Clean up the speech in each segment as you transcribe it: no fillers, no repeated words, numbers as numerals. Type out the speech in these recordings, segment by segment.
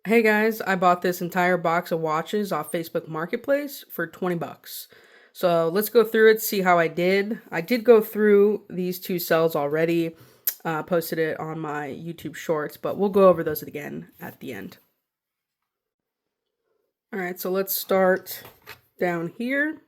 Hey guys, I bought this entire box of watches off Facebook Marketplace for 20 bucks. So let's go through it, see how I did. I did go through these two cells already, posted it on my YouTube shorts, but we'll go over those again at the end. All right, so let's start down here.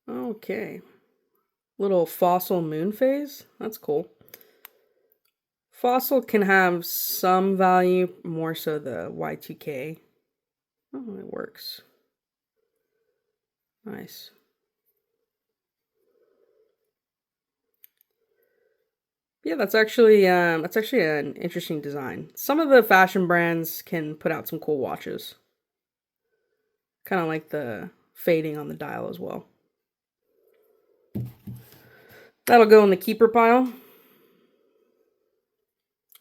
Okay, little fossil moon phase. That's cool. Fossil can have some value, more so the Y2K. Oh, it works. Nice. Yeah, that's actually an interesting design. Some of the fashion brands can put out some cool watches. Kind of like the fading on the dial as well. That'll go in the keeper pile.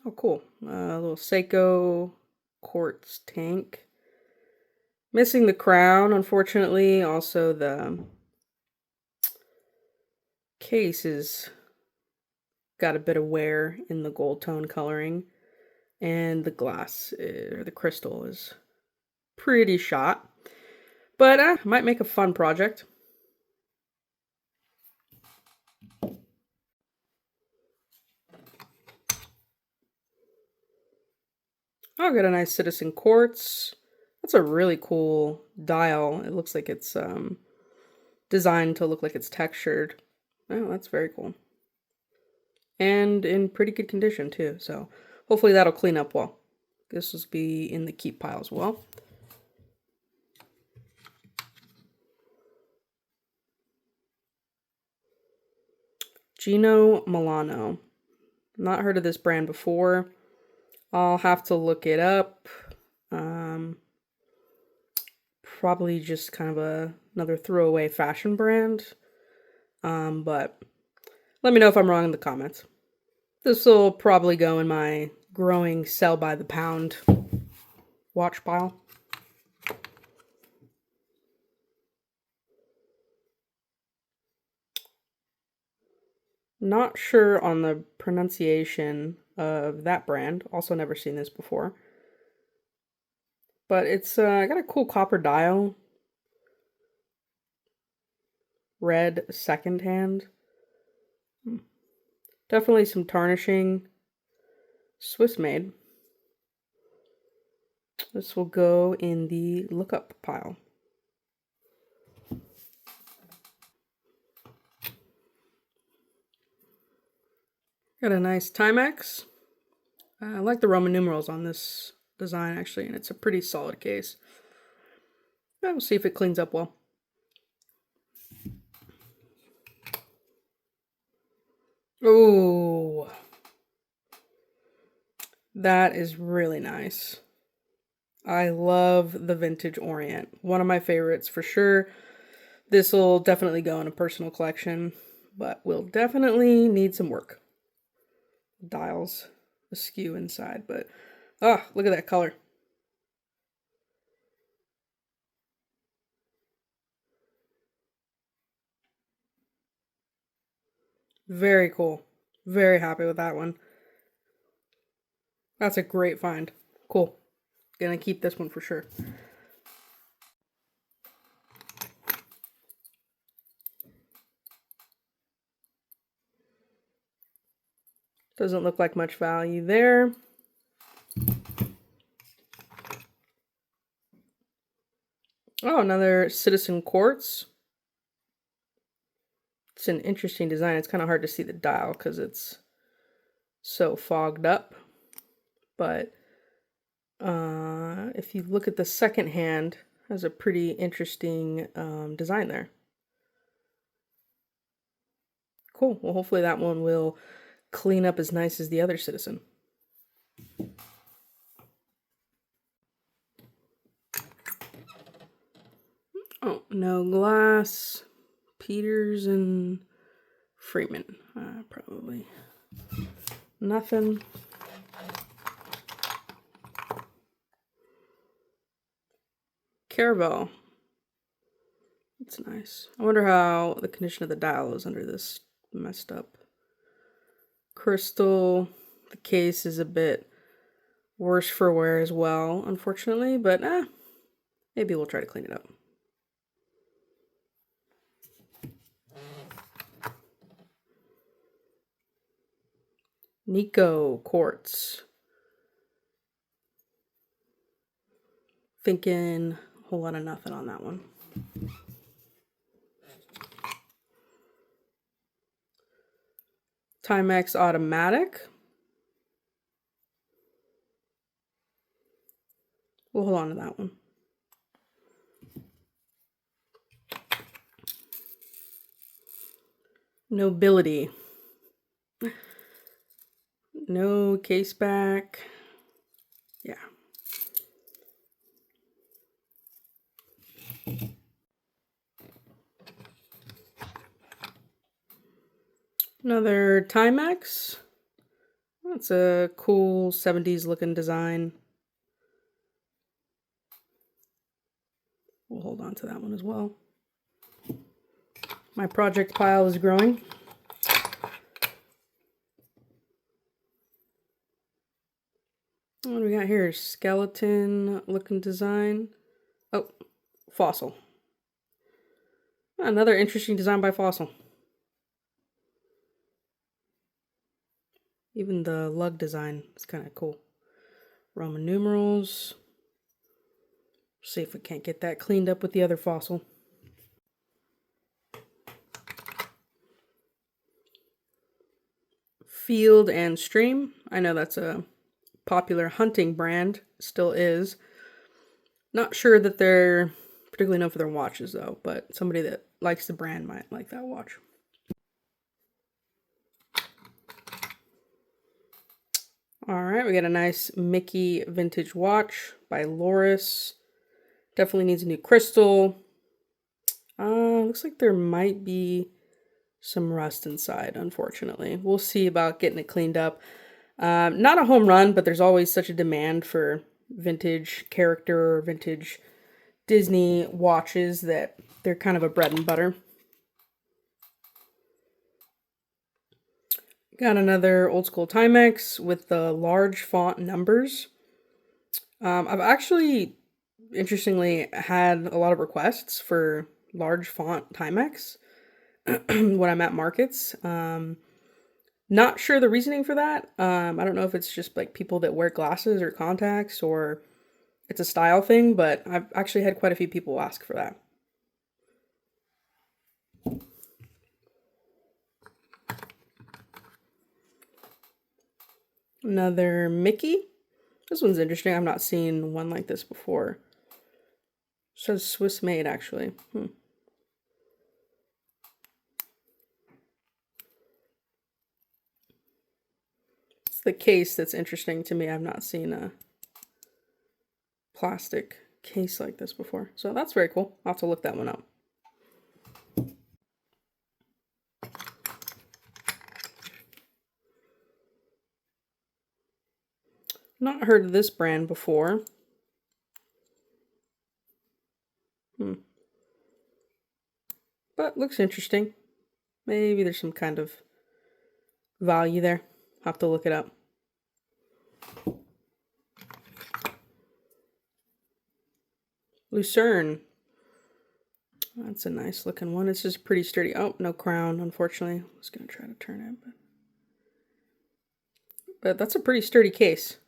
Oh, cool. A little Seiko quartz tank. Missing the crown, unfortunately. Also, the case is got a bit of wear in the gold tone coloring, and the glass or the crystal is pretty shot. But might make a fun project. Oh, got a nice Citizen Quartz. That's a really cool dial. It looks like it's designed to look like it's textured. Oh, that's very cool. And in pretty good condition too. So hopefully that'll clean up well. This will be in the keep pile as well. Gino Milano. Not heard of this brand before. I'll have to look it up. Probably just kind of another throwaway fashion brand. But let me know if I'm wrong in the comments. This will probably go in my growing sell by the pound watch pile. Not sure on the pronunciation of that brand. Also never seen this before. But it's got a cool copper dial. Red second hand. Definitely some tarnishing. Swiss made. This will go in the lookup pile. Got a nice Timex. I like the Roman numerals on this design actually, and it's a pretty solid case. We'll see if it cleans up well. Oh, that is really nice. I love the Vintage Orient. One of my favorites for sure. This will definitely go in a personal collection, but will definitely need some work. Dials askew inside, but look at that color. Very cool. Very happy with that one. That's a great find. Cool. Gonna keep this one for sure. Doesn't look like much value there. Oh, another Citizen Quartz. It's an interesting design. It's kind of hard to see the dial because it's so fogged up. But if you look at the second hand, has a pretty interesting design there. Cool. Well, hopefully that one will clean up as nice as the other Citizen. Oh, no glass. Peters and Freeman. Probably nothing. Caravel. It's nice. I wonder how the condition of the dial is under this messed up crystal. The case is a bit Worse for wear as well, unfortunately, but maybe we'll try to clean it up. Nico quartz. Thinking a whole lot of nothing on that one. Timex automatic. We'll hold on to that one. Nobility. No case back. Yeah. Another Timex. That's a cool 70s looking design. We'll hold on to that one as well. My project pile is growing. What do we got here? Skeleton looking design. Oh, Fossil. Another interesting design by Fossil. Even the lug design is kind of cool. Roman numerals. See if we can't get that cleaned up with the other Fossil. Field and Stream. I know that's a popular hunting brand. Still is. Not sure that they're particularly known for their watches though, but somebody that likes the brand might like that watch. Alright, we got a nice Mickey vintage watch by Loris. Definitely needs a new crystal. Looks like there might be some rust inside, unfortunately. We'll see about getting it cleaned up. Not a home run, but there's always such a demand for vintage character, vintage Disney watches that they're kind of a bread and butter. Got another old school Timex with the large font numbers. I've actually, interestingly, had a lot of requests for large font Timex when I'm at markets. Not sure the reasoning for that. I don't know if it's just like people that wear glasses or contacts or it's a style thing, but I've actually had quite a few people ask for that. Another Mickey. This one's interesting. I've not seen one like this before. It says Swiss made, actually. It's the case that's interesting to me. I've not seen a plastic case like this before. So that's very cool. I'll have to look that one up. Not heard of this brand before. But looks interesting. Maybe there's some kind of value there. Have to look it up. Lucerne. That's a nice looking one. It's just pretty sturdy. Oh, no crown, unfortunately. I was going to try to turn it. But that's a pretty sturdy case.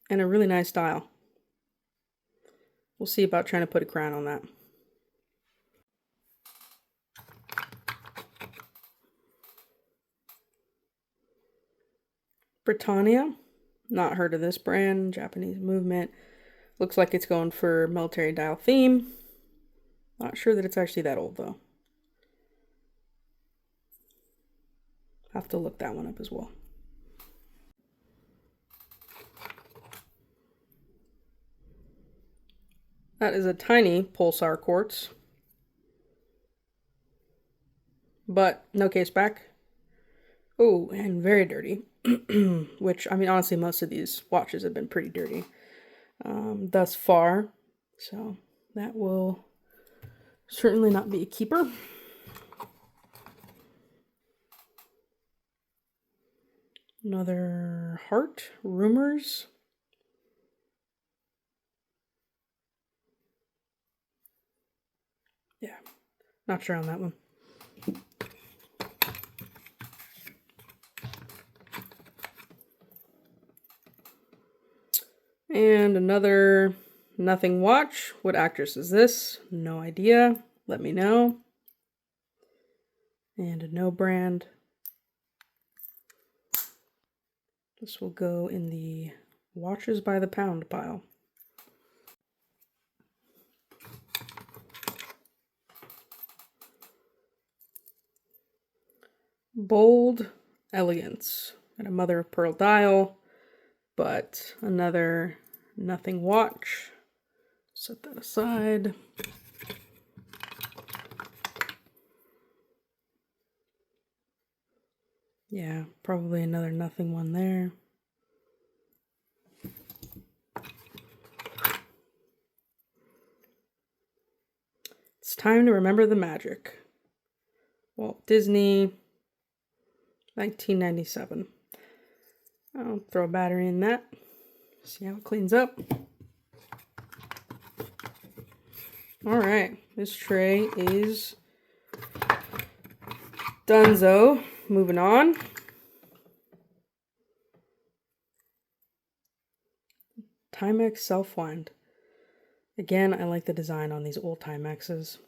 And a really nice dial. We'll see about trying to put a crown on that. Britannia. Not heard of this brand. Japanese movement. Looks like it's going for military dial theme. Not sure that it's actually that old though. Have to look that one up as well. That is a tiny pulsar quartz. But no case back. Oh, and very dirty. Which, I mean, honestly, most of these watches have been pretty dirty thus far. So that will certainly not be a keeper. Another heart. Rumors. Yeah, not sure on that one. And another nothing watch. What actress is this? No idea. Let me know. And a no brand. This will go in the watches by the pound pile. Bold Elegance. And a mother of pearl dial, but another nothing watch. Set that aside. Yeah, probably another nothing one there. It's time to remember the magic. Walt Disney, 1997. I'll throw a battery in that. See how it cleans up. All right, this tray is donezo. Moving on. Timex Self-Wind. Again, I like the design on these old Timexes.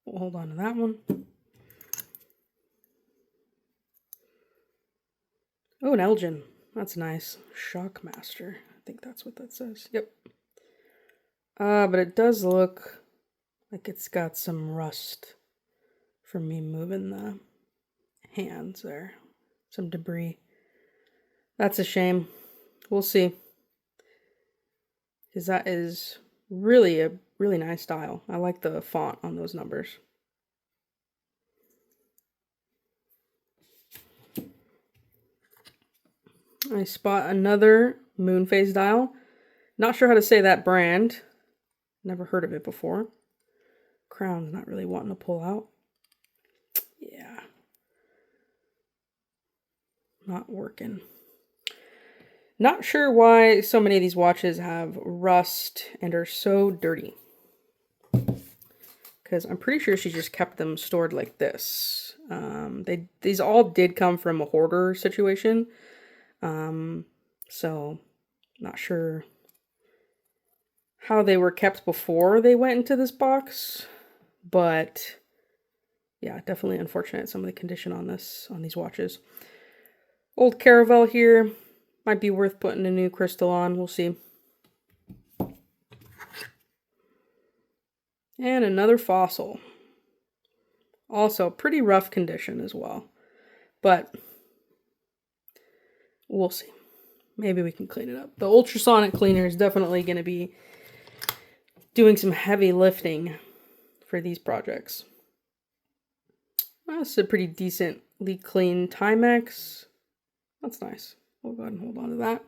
We'll hold on to that one. Oh, an Elgin. That's nice. Shockmaster. I think that's what that says. Yep. But it does look like it's got some rust from me moving the hands there. Some debris. That's a shame. We'll see. Because that is really a really nice dial. I like the font on those numbers. I spot another moon phase dial. Not sure how to say that brand. Never heard of it before. Crown's not really wanting to pull out. Yeah. Not working. Not sure why so many of these watches have rust and are so dirty. Because I'm pretty sure she just kept them stored like this. These all did come from a hoarder situation. So not sure how they were kept before they went into this box. But yeah, definitely unfortunate some of the condition on these watches. Old Caravel here. Might be worth putting a new crystal on. We'll see. And another fossil. Also pretty rough condition as well. But we'll see. Maybe we can clean it up. The ultrasonic cleaner is definitely going to be doing some heavy lifting for these projects. That's a pretty decently clean Timex. That's nice. We'll go ahead and hold on to that.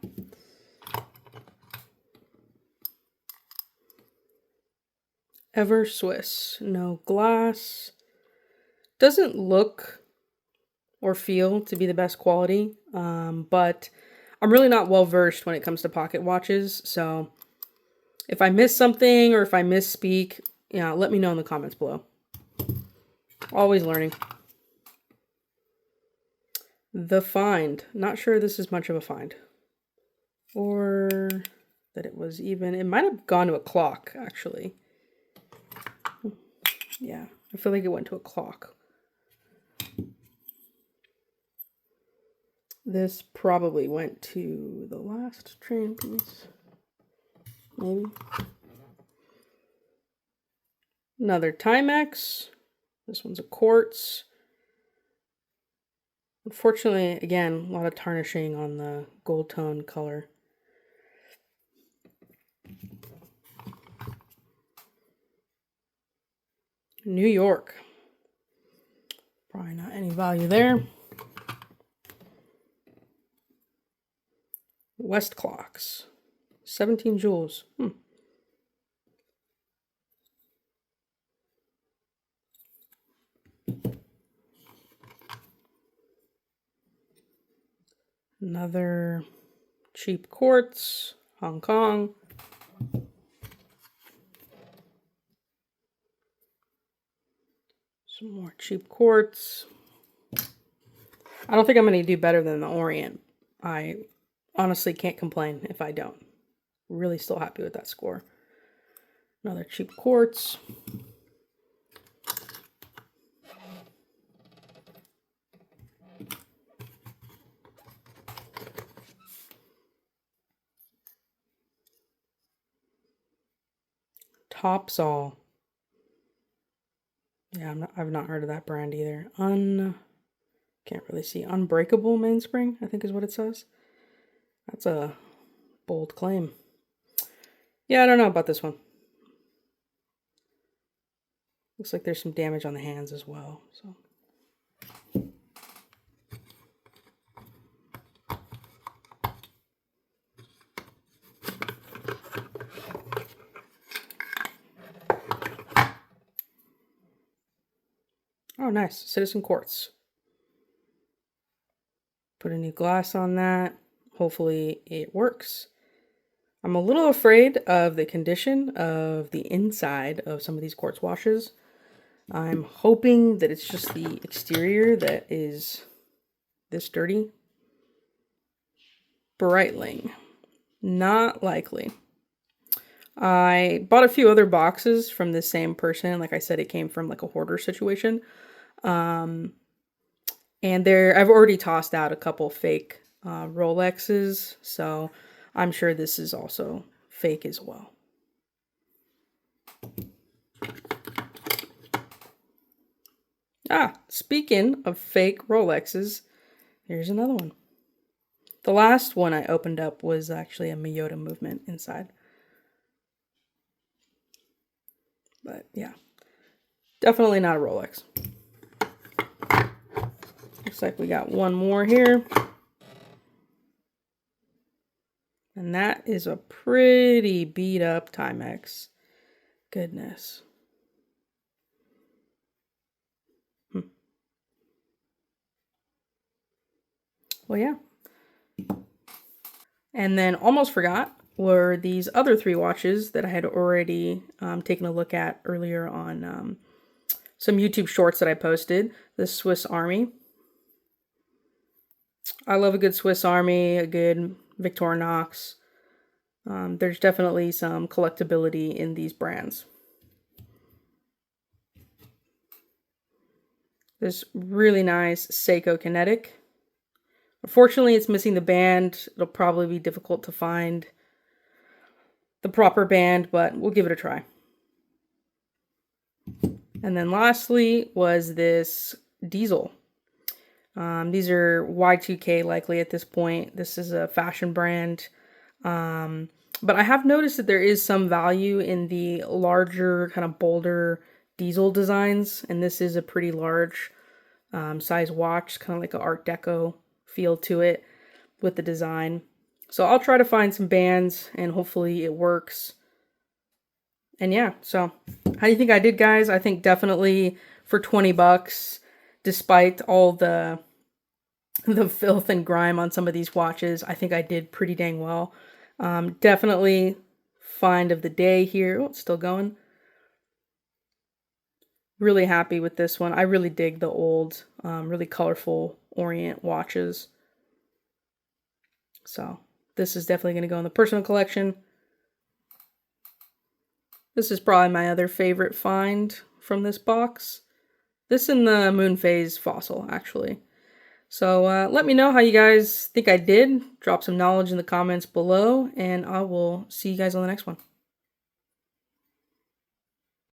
Ever Swiss. No glass. Doesn't look or feel to be the best quality, but I'm really not well versed when it comes to pocket watches, so if I miss something or if I misspeak, yeah, let me know in the comments below. Always learning. The Find. Not sure this is much of a find. Or that it was even... It might have gone to a clock, actually. Yeah, I feel like it went to a clock. This probably went to the last train piece. Maybe. Another Timex. This one's a quartz. Unfortunately, again, a lot of tarnishing on the gold tone color. New York. Probably not any value there. West clocks. 17 jewels. Another cheap quartz, Hong Kong. Some more cheap quartz. I don't think I'm going to do better than the Orient. I honestly can't complain if I don't. Really still happy with that score. Another cheap quartz. Topsol. Yeah, I've not heard of that brand either. Can't really see. Unbreakable mainspring, I think is what it says. That's a bold claim. Yeah, I don't know about this one. Looks like there's some damage on the hands as well. So. Oh, nice. Citizen Quartz. Put a new glass on that. Hopefully it works. I'm a little afraid of the condition of the inside of some of these quartz washes. I'm hoping that it's just the exterior that is this dirty. Breitling. Not likely. I bought a few other boxes from the same person. Like I said, it came from like a hoarder situation. And I've already tossed out a couple fake Rolexes, so I'm sure this is also fake as well. Speaking of fake Rolexes, here's another one. The last one I opened up was actually a Miyota movement inside. But yeah, definitely not a Rolex. Looks like we got one more here. And that is a pretty beat up Timex. Goodness. Well, yeah. And then almost forgot were these other 3 watches that I had already taken a look at earlier on some YouTube shorts that I posted. The Swiss Army. I love a good Swiss Army, a good Victorinox. There's definitely some collectability in these brands. This really nice Seiko Kinetic. Unfortunately, it's missing the band. It'll probably be difficult to find the proper band, but we'll give it a try. And then lastly was this Diesel. These are Y2K likely at this point. This is a fashion brand. But I have noticed that there is some value in the larger, kind of bolder Diesel designs. And this is a pretty large size watch, kind of like an Art Deco feel to it with the design. So I'll try to find some bands and hopefully it works. And yeah, so how do you think I did, guys? I think definitely for 20 bucks, despite all the filth and grime on some of these watches, I think I did pretty dang well. Definitely find of the day here. Oh, it's still going. Really happy with this one. I really dig the old, really colorful Orient watches. So this is definitely going to go in the personal collection. This is probably my other favorite find from this box. This and the Moonphase fossil, actually. So let me know how you guys think I did. Drop some knowledge in the comments below, and I will see you guys on the next one.